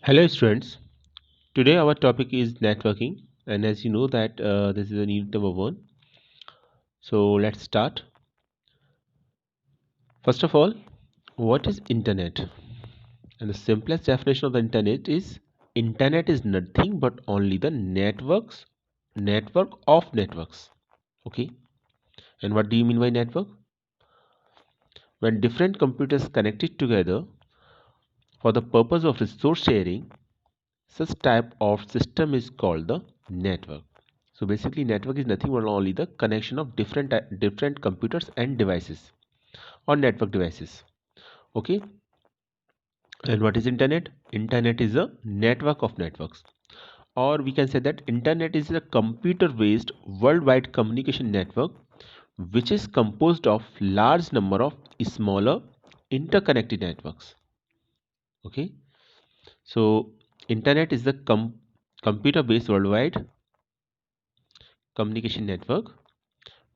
Hello students, today our topic is networking, and as you know that this is a unit number 1. So let's start. First of all, what is internet? And the simplest definition of the internet is nothing but only the network of networks. Okay, and what do you mean by network? When different computers connected together for the purpose of resource sharing, such type of system is called the network. So basically network is nothing but only the connection of different computers and devices or network devices. Okay, and what is internet? Internet is a network of networks, or we can say that internet is a computer based worldwide communication network which is composed of large number of smaller interconnected networks. Okay, so internet is the computer based worldwide communication network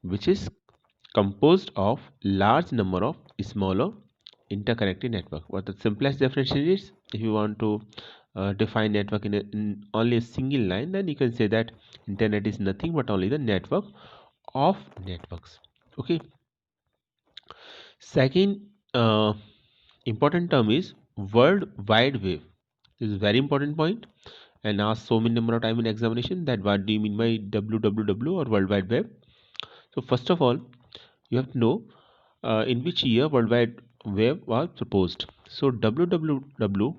which is composed of large number of smaller interconnected network. What the simplest definition is, if you want to define network in only a single line, then you can say that internet is nothing but only the network of networks. Okay, second important term is world wide web. This is a very important point and asked so many number of time in examination, that what do you mean by www or world wide web. So first of all, you have to know in which year World Wide Web was proposed. So www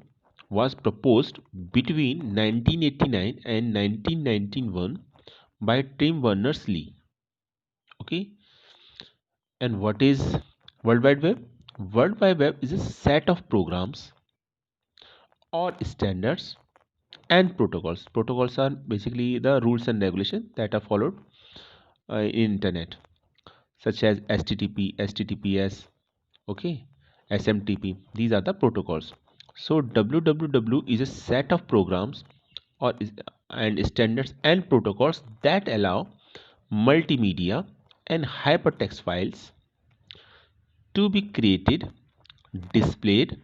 was proposed between 1989 and 1991 by Tim Berners-Lee. Okay, and what is World Wide Web? World Wide Web is a set of programs or standards and protocols. Protocols are basically the rules and regulations that are followed in internet, such as HTTP, HTTPS, okay, SMTP. These are the protocols. So www is a set of programs and standards and protocols that allow multimedia and hypertext files to be created, displayed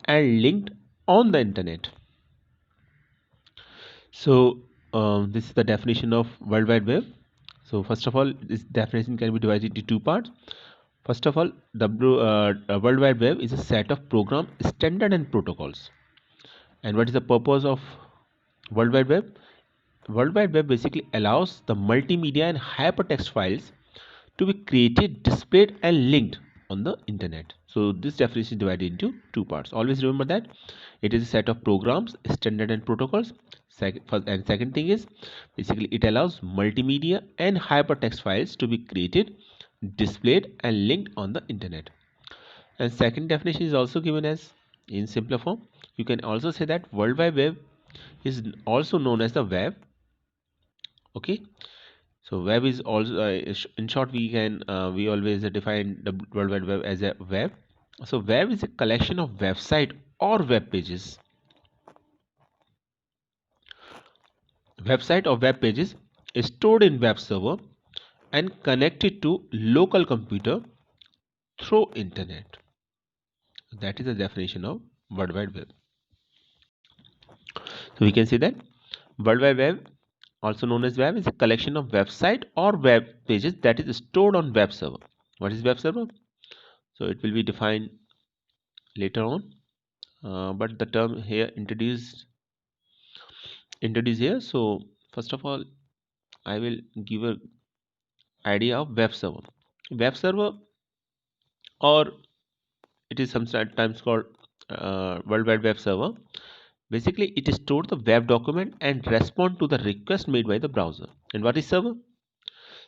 and linked on the internet. So this is the definition of World Wide Web. So first of all, this definition can be divided into two parts. First of all, World Wide Web is a set of program, standard and protocols. And what is the purpose of World Wide Web? World Wide Web basically allows the multimedia and hypertext files to be created, displayed and linked on the internet. So this definition is divided into two parts. Always remember that it is a set of programs, standard and protocols. And second thing is basically it allows multimedia and hypertext files to be created, displayed and linked on the internet. And second definition is also given as in simpler form. You can also say that World Wide Web is also known as the web. Okay, so web is also in short we always define the World Wide Web as a web. So web is a collection of website or web pages. Website or web pages is stored in web server and connected to local computer through internet. That is the definition of World Wide Web. So we can say that World Wide Web, also known as web, is a collection of website or web pages that is stored on web server. What is web server? So it will be defined later on, but the term here introduced here. So first of all, I will give a idea of web server. Web server, or it is sometimes called World Wide Web server. Basically, it stores the web document and respond to the request made by the browser. And what is server?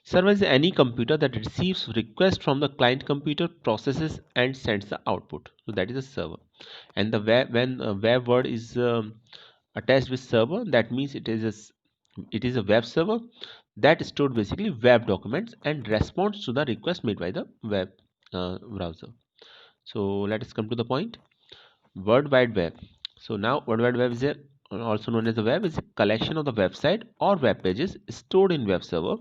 Server is any computer that receives request from the client computer, processes and sends the output. So that is a server. And the web, when a web word is attached with server, that means it is a web server that stored basically web documents and responds to the request made by the web browser. So let us come to the point. World Wide Web. So now World Wide Web is also known as the web, is a collection of the website or web pages stored in web server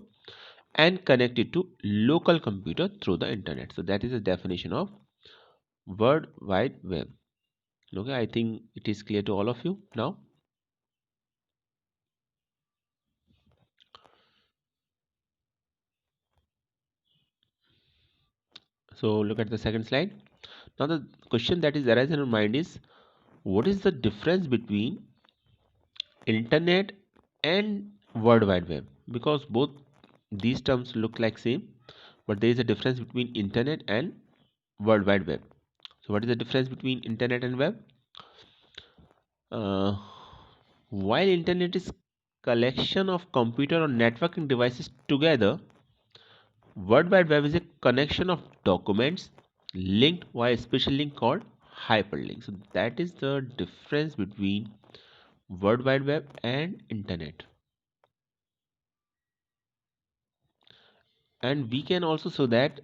and connected to local computer through the internet. So that is the definition of World Wide Web. Okay, I think it is clear to all of you now. So look at the second slide. Now the question that is arising in our mind is, what is the difference between internet and world wide web? Because both these terms look like same, but there is a difference between internet and world wide web. So what is the difference between internet and web? uh, while internet is collection of computer or networking devices together, world wide web is a connection of documents linked via a special link called hyperlink. So that is the difference between world wide web and internet. And we can also show that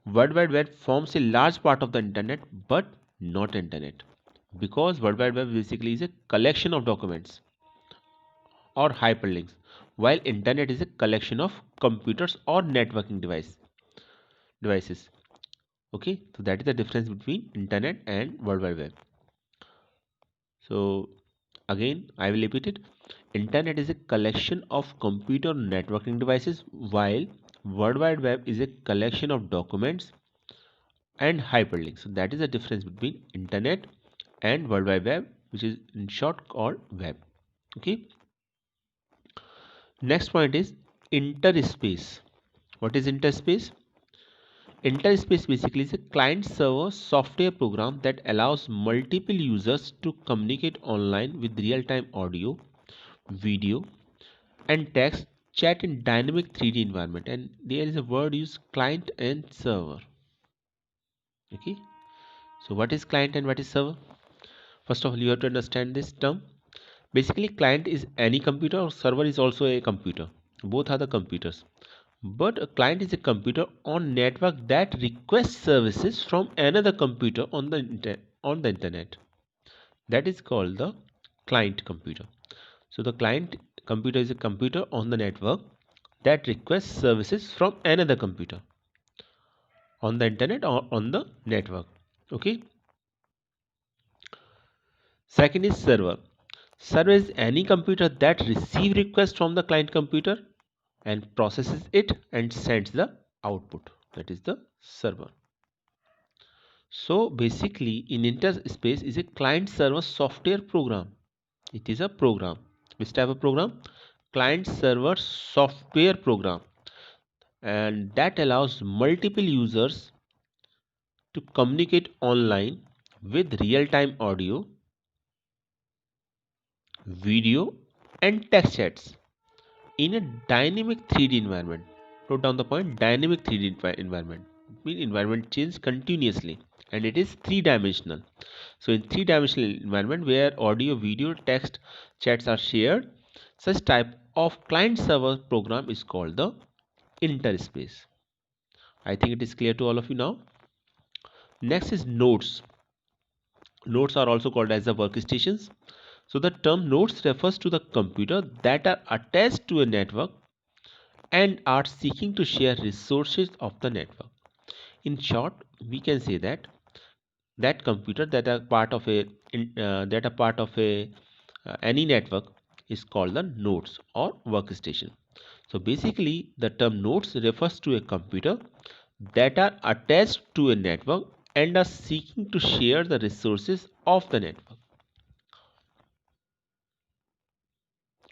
world wide web forms a large part of the internet but not internet, because world wide web basically is a collection of documents or hyperlinks, while internet is a collection of computers or networking devices. Okay, so that is the difference between internet and world wide web. So again I will repeat it. Internet is a collection of computer networking devices, while world wide web is a collection of documents and hyperlinks. So that is the difference between internet and world wide web, which is in short called web. Okay, next point is interspace. What is interspace? Interspace basically is a client server software program that allows multiple users to communicate online with real time audio, video, and text chat in dynamic 3D environment. And there is a word used, client and server. Okay, so what is client and what is server? First of all, you have to understand this term. Basically, client is any computer, or server is also a computer. Both are the computers. But a client is a computer on network that requests services from another computer on the internet. That is called the client computer. So the client computer is a computer on the network that requests services from another computer on the internet or on the network. Okay. Second is server. Server is any computer that receives request from the client computer and processes it and sends the output. That is the server. So basically, in interspace is a client server software program. It is a program. Which type of program? Client server software program, and that allows multiple users to communicate online with real-time audio, video, and text chats in a dynamic 3D environment. Note down the point, dynamic 3D environment. It means environment changes continuously and it is three-dimensional. So in three-dimensional environment where audio, video, text, chats are shared, such type of client server program is called the interspace. I think it is clear to all of you now. Next is nodes. Nodes are also called as the workstations. So the term nodes refers to the computer that are attached to a network and are seeking to share resources of the network. In short, we can say that computer that are part of a any network is called the nodes or workstation. So basically, the term nodes refers to a computer that are attached to a network and are seeking to share the resources of the network.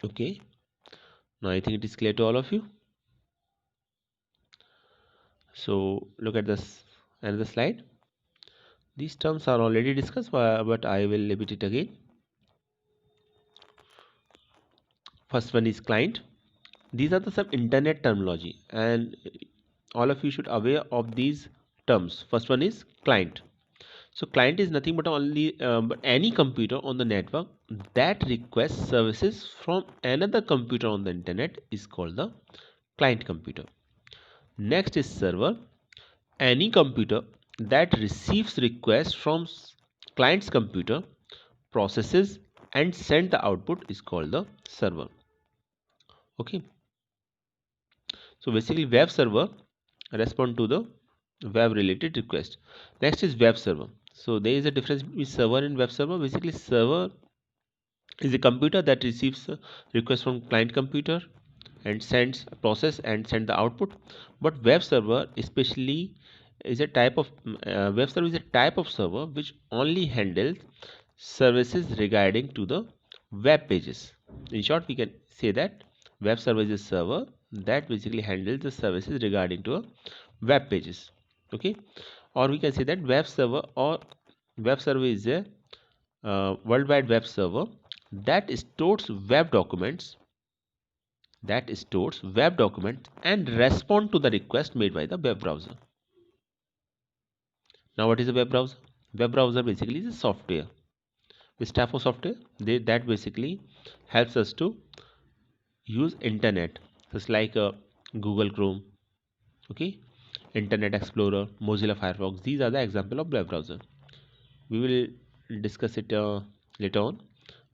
Okay, now I think it is clear to all of you. So look at this another slide. These terms are already discussed, but I will repeat it again. First one is client. These are the some internet terminology, and all of you should aware of these terms. First one is client. So client is nothing but only but any computer on the network that requests services from another computer on the internet is called the client computer. Next is server. Any computer that receives requests from client's computer, processes and send the output is called the server. Okay, so basically web server respond to the web related request. Next is web server. So there is a difference between server and web server. Basically, server is a computer that receives a request from client computer and sends process and send the output. But web server especially is a type of web server is a type of server which only handles services regarding to the web pages. In short, we can say that web server is a server that basically handles the services regarding to a web pages. Okay, or we can say that web server is a World Wide Web server that stores web documents and respond to the request made by the web browser. Now, what is a web browser? Web browser basically is a software. This type of software that basically helps us to use internet, just like Google Chrome, okay, Internet Explorer, Mozilla Firefox. These are the example of web browser. We will discuss it later on,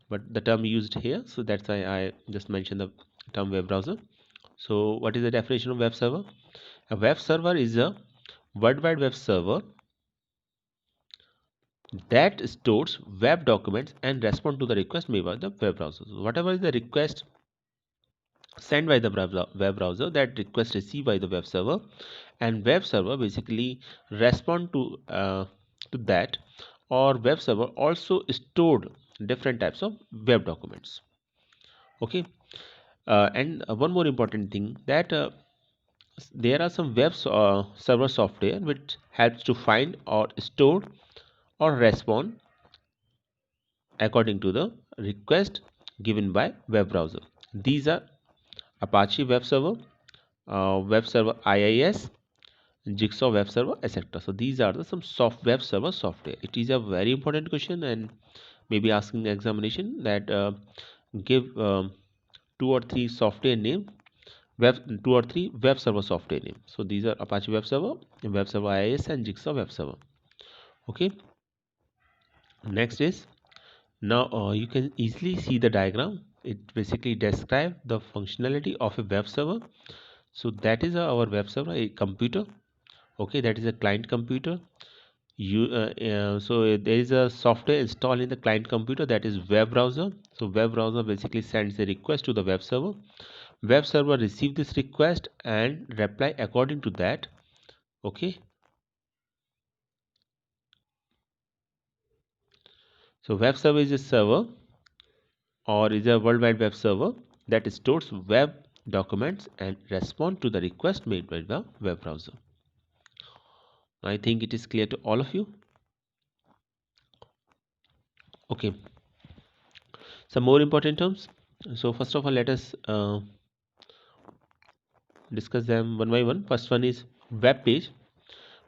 but the term used here, so that's why I just mentioned the term web browser. So what is the definition of web server? A web server is a World Wide Web server that stores web documents and respond to the request made by the web browser. So whatever is the request sent by the web browser, that request received by the web server, and web server basically respond to that, or web server also stored different types of web documents. Okay, and one more important thing, that there are some server software which helps to find or store or respond according to the request given by web browser. These are Apache Web Server, Web Server IIS, Jigsaw Web Server, etc. So these are some web server software. It is a very important question, and maybe asking the examination that give two or three software name, two or three web server software name. So these are Apache Web Server, Web Server IIS, and Jigsaw Web Server. Okay. Next is, now you can easily see the diagram. It basically describes the functionality of a web server. So that is our web server, a computer. Okay, that is a client computer. So there is a software installed in the client computer, that is web browser. So web browser basically sends a request to the web server. Web server receive this request and reply according to that. Okay, so web server is a server, or is a World Wide Web server that stores web documents and respond to the request made by the web browser. I think it is clear to all of you. Okay, some more important terms. So first of all, let us discuss them one by one. First one is web page.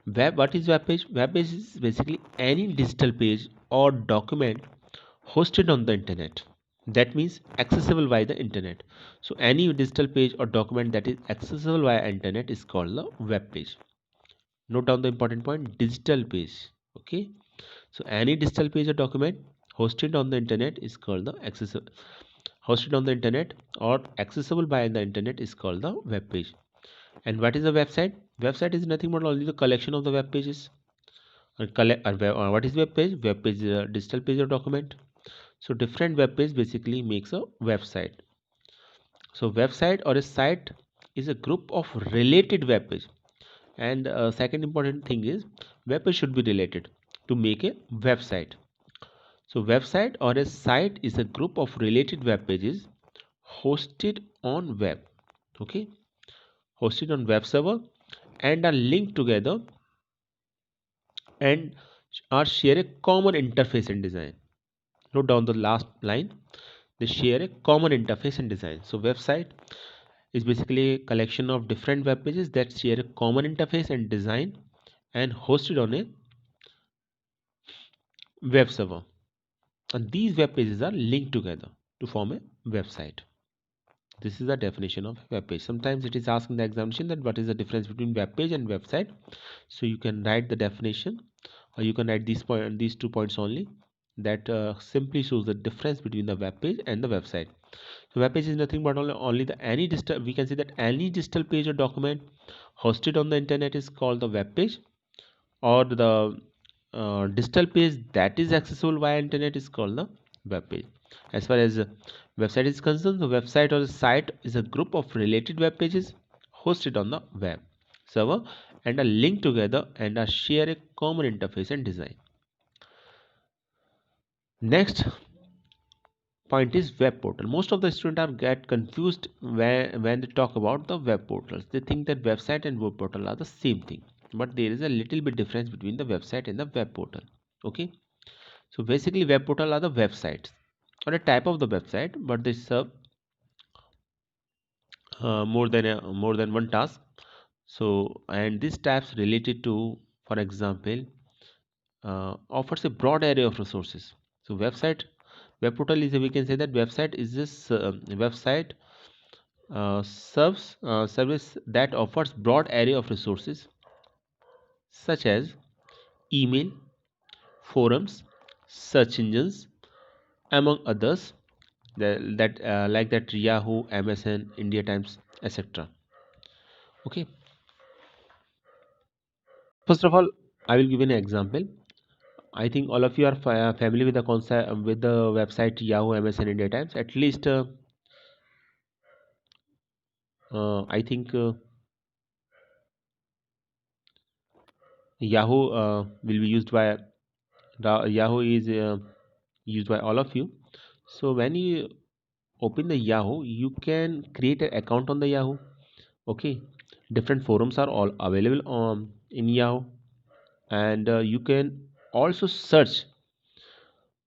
What is web page? Web page is basically any digital page or document hosted on the internet. That means accessible via the internet. So any digital page or document that is accessible via internet is called the web page. Note down the important point: digital page. Okay. So any digital page or document hosted on the internet is called the accessible. Hosted on the internet or accessible by the internet is called the web page. And what is a website? Website is nothing but only the collection of the web pages. What is web page? Web page is a digital page or document. So different web page basically makes a website. So website or a site is a group of related web page. And second important thing is, web page should be related to make a website. So website or a site is a group of related web pages hosted on web. Okay, hosted on web server and are linked together and are share a common interface and design. Note down the last line. They share a common interface and design. So website is basically a collection of different web pages that share a common interface and design and hosted on a web server. And these web pages are linked together to form a website. This is the definition of web page. Sometimes it is asked in the examination that what is the difference between web page and website. So you can write the definition, or you can write these 2 points only, that simply shows the difference between the web page and the website. So web page is nothing but only the any digital, we can say that any digital page or document hosted on the internet is called the web page, or the digital page that is accessible via internet is called the web page. As far as website is concerned, the website or the site is a group of related web pages hosted on the web server and are linked together and are share a common interface and design. Next point is web portal. Most of the students are get confused when they talk about the web portals. They think that website and web portal are the same thing, but there is a little bit difference between the website and the web portal. Okay, so basically web portal are the websites or a type of the website, but they serve more than one task. So and these types related to, for example, offers a broad array of resources. So web portal is, we can say that website is this website serves service that offers broad array of resources such as email, forums, search engines, among others, that like that Yahoo, MSN, India Times, etc. Okay, first of all, I will give an example. I think all of you are familiar with the concept with the website Yahoo, MSN, India Times. At least I think Yahoo will be used by Yahoo is used by all of you. So when you open the Yahoo, you can create an account on the Yahoo. Okay, different forums are all available on in Yahoo, and you can also search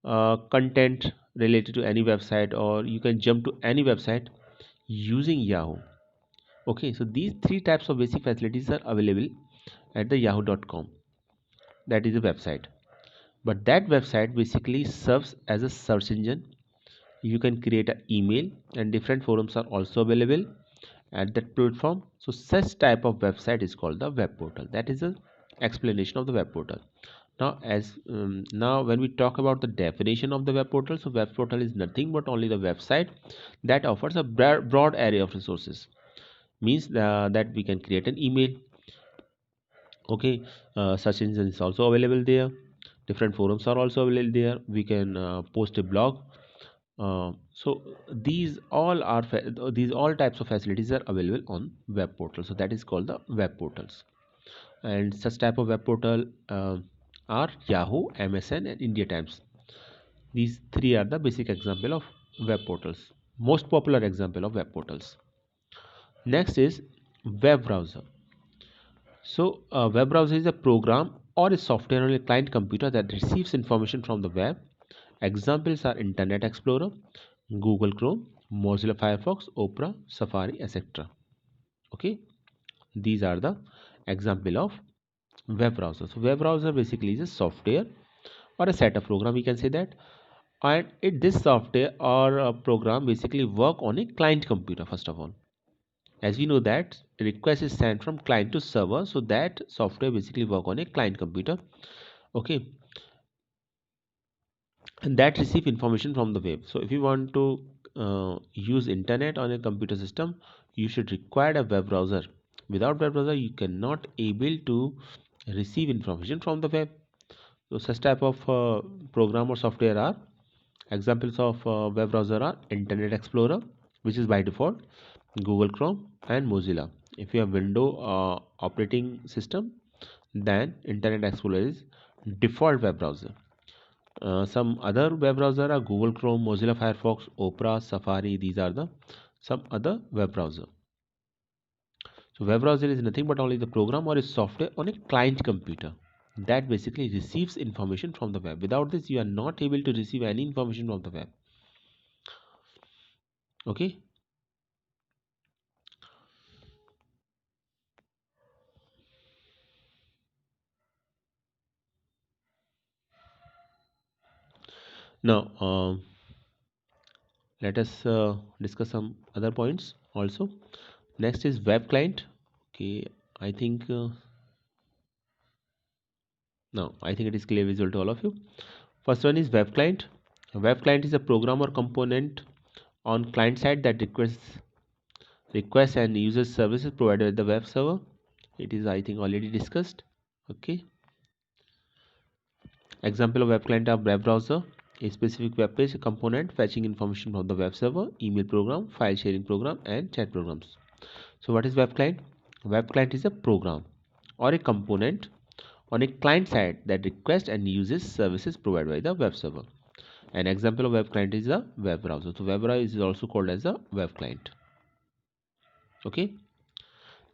content related to any website, or you can jump to any website using Yahoo. Okay, so these three types of basic facilities are available at the yahoo.com. That is a website, but that website basically serves as a search engine. You can create an email, and different forums are also available at that platform. So such type of website is called the web portal. That is a explanation of the web portal. Now when we talk about the definition of the web portal, so web portal is nothing but only the website that offers a broad array of resources. Means that we can create an email. Okay, search engine is also available there. Different forums are also available there. We can post a blog. So these all types of facilities are available on web portal. So that is called the web portals. And such type of web portal are Yahoo, MSN, and India Times. These three are the basic example of web portals. Most popular example of web portals. Next is web browser. So, a web browser is a program or a software on a client computer that receives information from the web. Examples are Internet Explorer, Google Chrome, Mozilla Firefox, Opera, Safari, etc. Okay, these are the example of web browser. So, web browser basically is a software or a set of program. We can say that, and this software or a program basically work on a client computer first of all. As we know that request is sent from client to server, so that software basically work on a client computer. Okay, and that receive information from the web. So if you want to use internet on a computer system, you should require a web browser. Without web browser you cannot able to receive information from the web. So such type of program or software are examples of web browser are Internet Explorer, which is by default, Google Chrome, and Mozilla. If you have Window operating system, then Internet Explorer is default web browser. Some other web browser are Google Chrome, Mozilla Firefox, Opera, Safari. These are the some other web browser. So web browser is nothing but only the program or a software on a client computer that basically receives information from the web. Without this, you are not able to receive any information from the web. Okay. Now, let us discuss some other points also. Next is web client. Okay, I think now I think it is clear visual to all of you. First one is web client. A web client is a program or component on client side that requests and uses services provided by the web server. It is, I think, already discussed. Okay. Example of web client are web browser, a specific web page component fetching information from the web server, email program, file sharing program, and chat programs. So what is web client? Web client is a program or a component on a client side that requests and uses services provided by the web server. An example of web client is a web browser. So web browser is also called as a web client. Okay.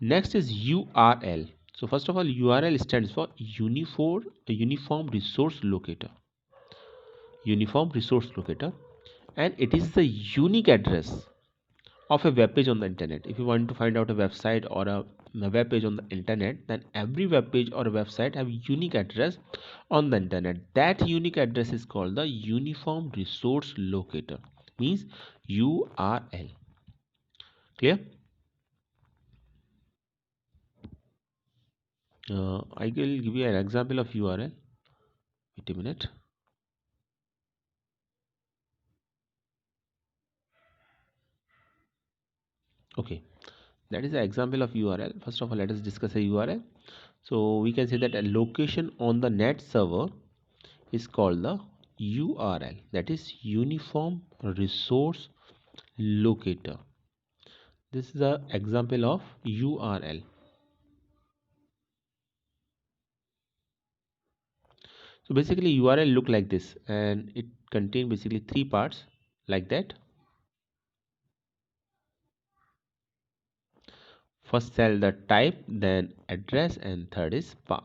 Next is URL. So first of all, URL stands for Uniform Resource Locator. Uniform Resource Locator, and it is the unique address of a web page on the internet. If you want to find out a website or a web page on the internet, then every web page or a website have unique address on the internet. That unique address is called the Uniform Resource Locator, means URL. Clear? I will give you an example of URL. Wait a minute. Okay, that is the example of URL. First of all, let us discuss a URL. So we can say that a location on the net server is called the URL, that is Uniform Resource Locator. This is the example of URL. So basically URL look like this, and it contain basically three parts like that. First cell the type, then address, and third is path.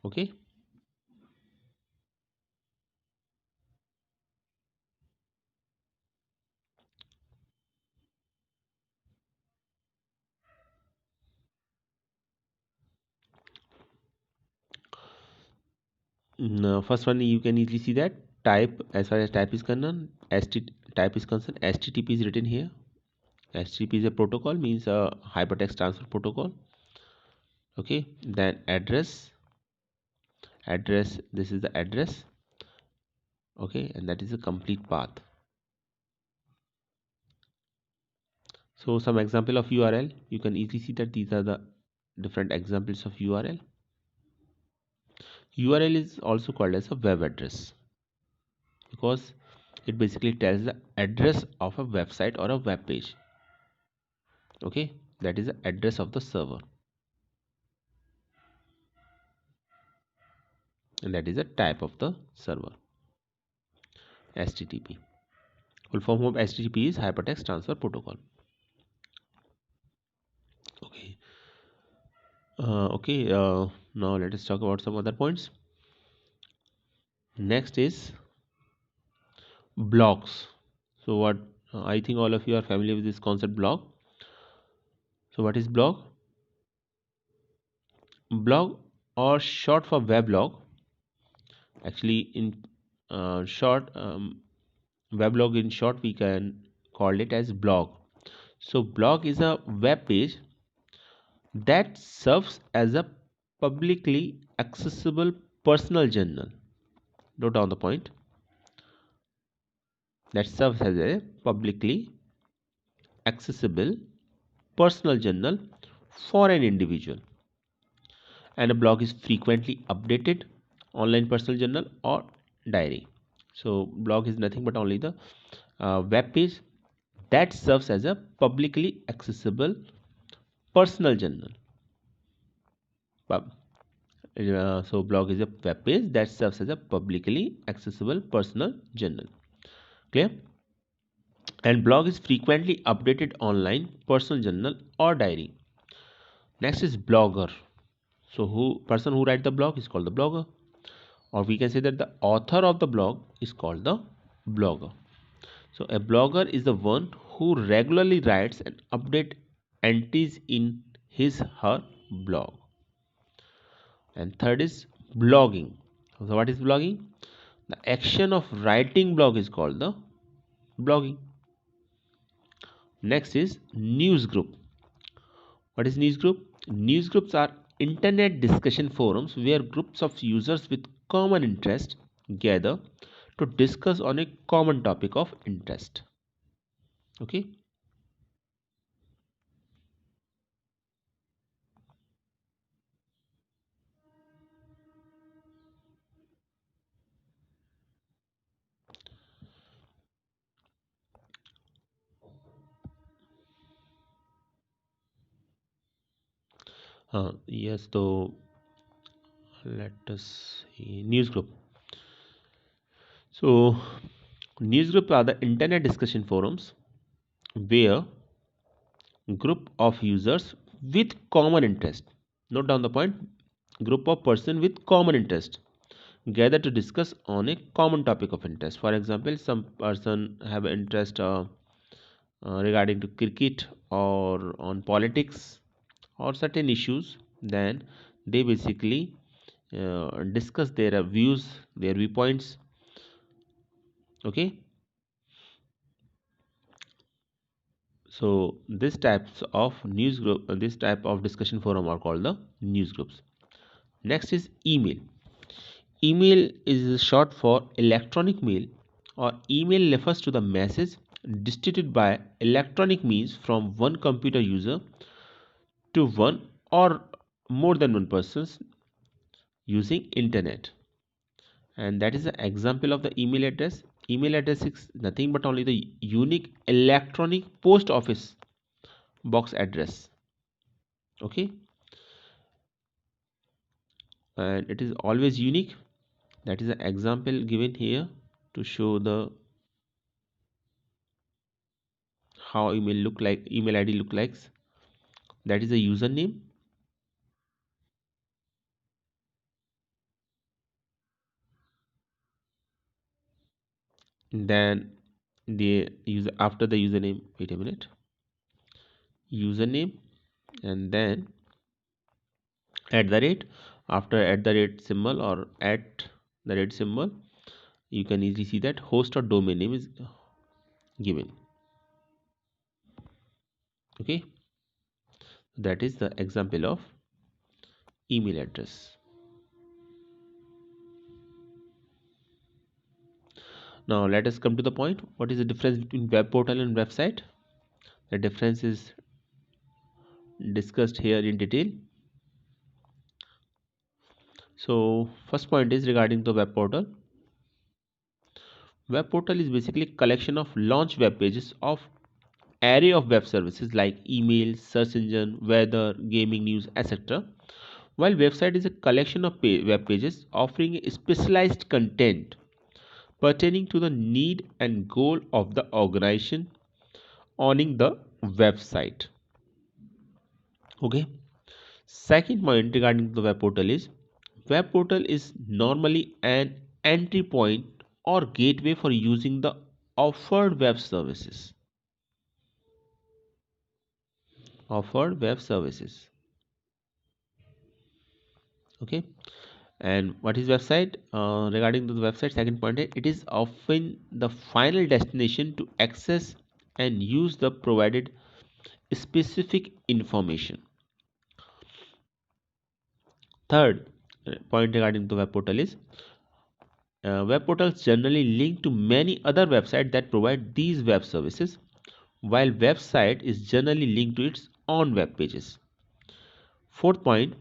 Okay. Now, first one you can easily see that type. As far as type is concerned, HTTP is written here. HTTP is a protocol, means a hypertext transfer protocol. Okay, then address, this is the address. Okay, and that is a complete path. So some example of URL, you can easily see that these are the different examples of URL. URL is also called as a web address because it basically tells the address of a website or a web page. Okay, that is the address of the server, and that is the type of the server. HTTP, full form of HTTP is hypertext transfer protocol. Okay. Now let us talk about some other points. Next is blogs. So what, I think all of you are familiar with this concept blog. So what is blog? Blog, or short for weblog, actually in short, weblog in short we can call it as blog. So blog is a web page that serves as a publicly accessible personal journal. Note down the point. That serves as a publicly accessible personal journal for an individual, and a blog is frequently updated online personal journal or diary. So blog is nothing but only the web page that serves as a publicly accessible personal journal. So blog is a web page that serves as a publicly accessible personal journal. Clear? And blog is frequently updated online personal journal or diary. Next is blogger. So person who write the blog is called the blogger, or we can say that the author of the blog is called the blogger. So a blogger is the one who regularly writes and update entries in his her blog. And third is blogging. So what is blogging? The action of writing blog is called the blogging. Next is news group. What is news group? News groups are internet discussion forums where groups of users with common interest gather to discuss on a common topic of interest. Okay. Yes, so let us see. Newsgroup. So, newsgroup are the internet discussion forums where group of users with common interest, note down the point, group of person with common interest gather to discuss on a common topic of interest. For example, some person have interest regarding to cricket or on politics or certain issues, then they basically discuss their views, their viewpoints. Okay, so this types of news group, this type of discussion forum are called the news groups. Next is email. Email is short for electronic mail, or email refers to the message distributed by electronic means from one computer user to one or more than one persons using internet. And that is the example of the email address. Email address is nothing but only the unique electronic post office box address. Okay, and it is always unique. That is an example given here to show the how email look like, email id look like. That is a username, then the user, after the username, wait a minute, username, and then at the rate, after at the rate symbol or at the rate symbol, you can easily see that host or domain name is given. Okay, that is the example of email address. Now let us come to the point, what is the difference between web portal and website? The difference is discussed here in detail. So first point is regarding the web portal. Web portal is basically a collection of launch web pages of array of web services like email, search engine, weather, gaming news, etc. While website is a collection of web pages offering a specialized content pertaining to the need and goal of the organization owning the website. Okay. Second point regarding the web portal is, web portal is normally an entry point or gateway for using the offered web services. Offered web services. Okay. And what is website? Regarding to the website, second point, it is often the final destination to access and use the provided specific information. Third point regarding the web portal is, web portals generally link to many other websites that provide these web services, while website is generally linked to its own web pages. Fourth point,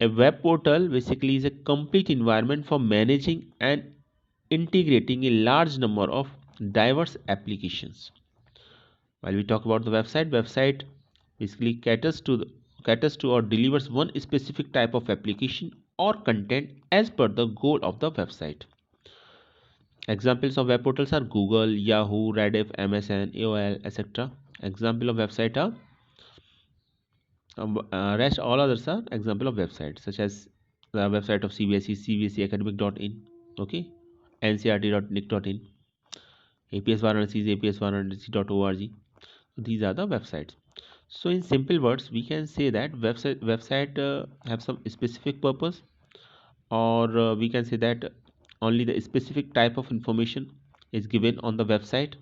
a web portal basically is a complete environment for managing and integrating a large number of diverse applications. While we talk about the website, website basically caters to or delivers one specific type of application or content as per the goal of the website. Examples of web portals are Google, Yahoo, Rediff, MSN, AOL, etc. Example of website are rest all others are example of websites such as the website of CBSE, cbseacademic.in, okay, ncrt.nic.in, APS Varanasi, APS Varanasi.org. These are the websites. So in simple words, we can say that website have some specific purpose, or we can say that only the specific type of information is given on the website.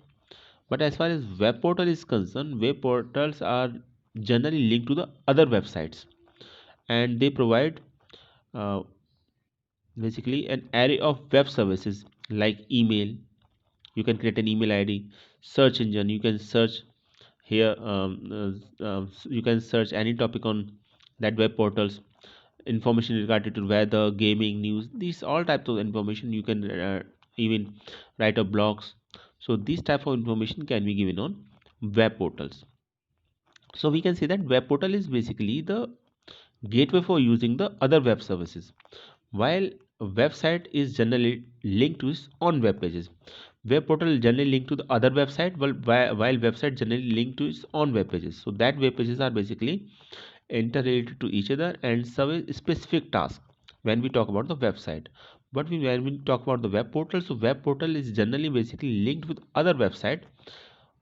But as far as web portal is concerned, web portals are generally linked to the other websites, and they provide uh, basically an array of web services like email. You can create an email id, search engine, you can search here, you can search any topic on that web portals, information regarding to weather, gaming, news, these all types of information. You can even write up blogs. So these type of information can be given on web portals. So we can say that web portal is basically the gateway for using the other web services, while a website is generally linked to its own web pages. Web portal generally linked to the other website, while website generally linked to its own web pages. So that web pages are basically interrelated to each other and serve a specific task when we talk about the website. But when we talk about the web portal, so web portal is generally basically linked with other website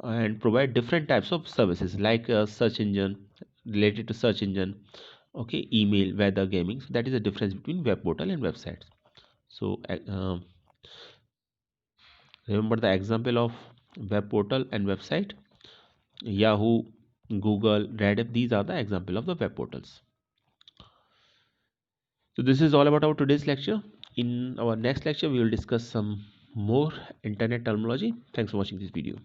and provide different types of services like search engine, related to search engine, okay, email, weather, gaming. So that is the difference between web portal and websites. So remember the example of web portal and website: Yahoo, Google, Reddit. These are the example of the web portals. So this is all about our today's lecture. In our next lecture we will discuss some more internet terminology. Thanks for watching this video.